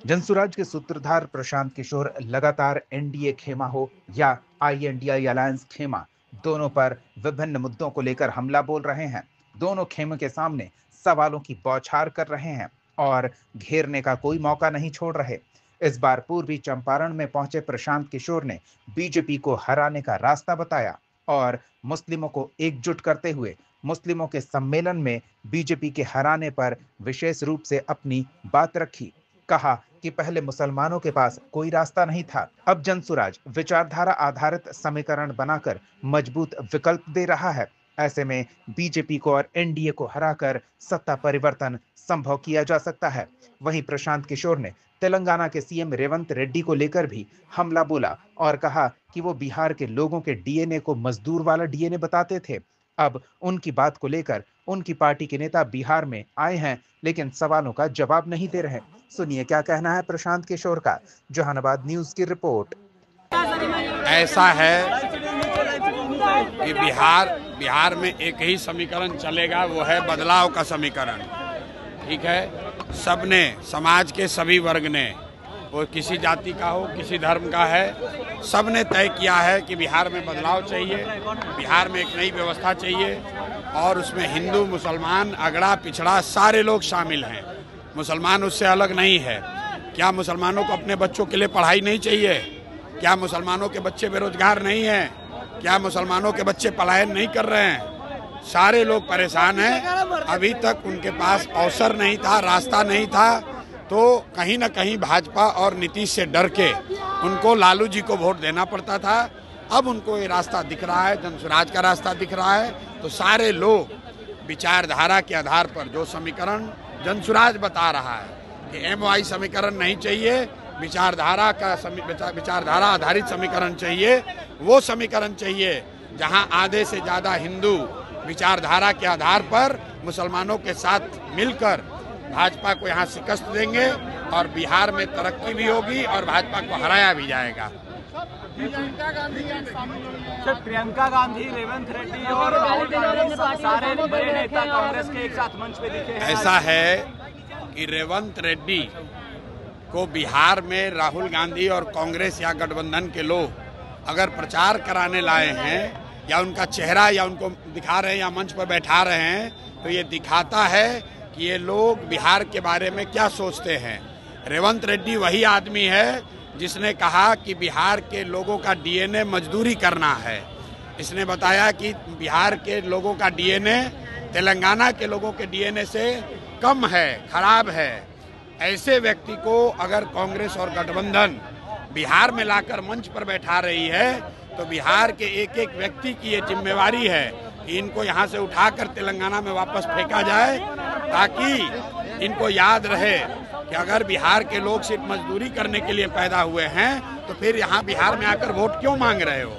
जनसुराज के सूत्रधार प्रशांत किशोर लगातार एनडीए खेमा हो या आईएनडीआई अलायंस खेमा, दोनों पर विभिन्न मुद्दों को लेकर हमला बोल रहे हैं। दोनों खेमे के सामने सवालों की बौछार कर रहे हैं और घेरने का कोई मौका नहीं छोड़ रहे। इस बार पूर्वी चंपारण में पहुंचे प्रशांत किशोर ने बीजेपी को हराने का रास्ता बताया और मुस्लिमों को एकजुट करते हुए मुस्लिमों के सम्मेलन में बीजेपी के हराने पर विशेष रूप से अपनी बात रखी। कहा कि पहले मुसलमानों के पास कोई रास्ता नहीं था, अब जनसुराज विचारधारा आधारित समीकरण बनाकर मजबूत विकल्प दे रहा है। ऐसे में बीजेपी को और एनडीए को हराकर सत्ता परिवर्तन संभव किया जा सकता है। वहीं प्रशांत किशोर ने तेलंगाना के सीएम रेवंत रेड्डी को लेकर भी हमला बोला और कहा कि वो बिहार के लोगों के डीएनए को मजदूर वाला डीएनए बताते थे। अब उनकी बात को लेकर उनकी पार्टी के नेता बिहार में आए हैं, लेकिन सवालों का जवाब नहीं दे रहे। सुनिए क्या कहना है प्रशांत किशोर का। जहानाबाद न्यूज की रिपोर्ट। ऐसा है कि बिहार में एक ही समीकरण चलेगा, वो है बदलाव का समीकरण। ठीक है, सबने, समाज के सभी वर्ग ने, वो किसी जाति का हो, किसी धर्म का है, सबने तय किया है कि बिहार में बदलाव चाहिए, बिहार में एक नई व्यवस्था चाहिए और उसमें हिंदू, मुसलमान, अगड़ा पिछड़ा सारे लोग शामिल हैं। मुसलमान उससे अलग नहीं है। क्या मुसलमानों को अपने बच्चों के लिए पढ़ाई नहीं चाहिए? क्या मुसलमानों के बच्चे बेरोजगार नहीं हैं? क्या मुसलमानों के बच्चे पलायन नहीं कर रहे हैं? सारे लोग परेशान हैं। अभी तक उनके पास अवसर नहीं था, रास्ता नहीं था, तो कहीं ना कहीं भाजपा और नीतीश से डर के उनको लालू जी को वोट देना पड़ता था। अब उनको ये रास्ता दिख रहा है, जनसुराज का रास्ता दिख रहा है, तो सारे लोग विचारधारा के आधार पर जो समीकरण जनसुराज बता रहा है कि एमओआई समीकरण नहीं चाहिए, विचारधारा आधारित समीकरण चाहिए, वो समीकरण चाहिए जहां आधे से ज़्यादा हिंदू विचारधारा के आधार पर मुसलमानों के साथ मिलकर भाजपा को यहाँ शिकस्त देंगे और बिहार में तरक्की भी होगी और भाजपा को हराया भी जाएगा। प्रियंका गांधी, रेवंत रेड्डी और राहुल गांधी सारे बड़े नेता कांग्रेस के एक साथ मंच पे दिखे हैं। ऐसा है कि रेवंत रेड्डी को बिहार में राहुल गांधी और कांग्रेस या गठबंधन के लोग अगर प्रचार कराने लाए हैं या उनका चेहरा या उनको दिखा रहे हैं या मंच पर बैठा रहे हैं, तो ये दिखाता है कि ये लोग बिहार के बारे में क्या सोचते हैं। रेवंत रेड्डी वही आदमी है जिसने कहा कि बिहार के लोगों का डीएनए मजदूरी करना है। इसने बताया कि बिहार के लोगों का डीएनए तेलंगाना के लोगों के डीएनए से कम है, खराब है। ऐसे व्यक्ति को अगर कांग्रेस और गठबंधन बिहार में लाकर मंच पर बैठा रही है, तो बिहार के एक एक व्यक्ति की ये जिम्मेवारी है कि इनको यहाँ से उठाकर तेलंगाना में वापस फेंका जाए, ताकि इनको याद रहे कि अगर बिहार के लोग सिर्फ मजदूरी करने के लिए पैदा हुए हैं तो फिर यहाँ बिहार में आकर वोट क्यों मांग रहे हो।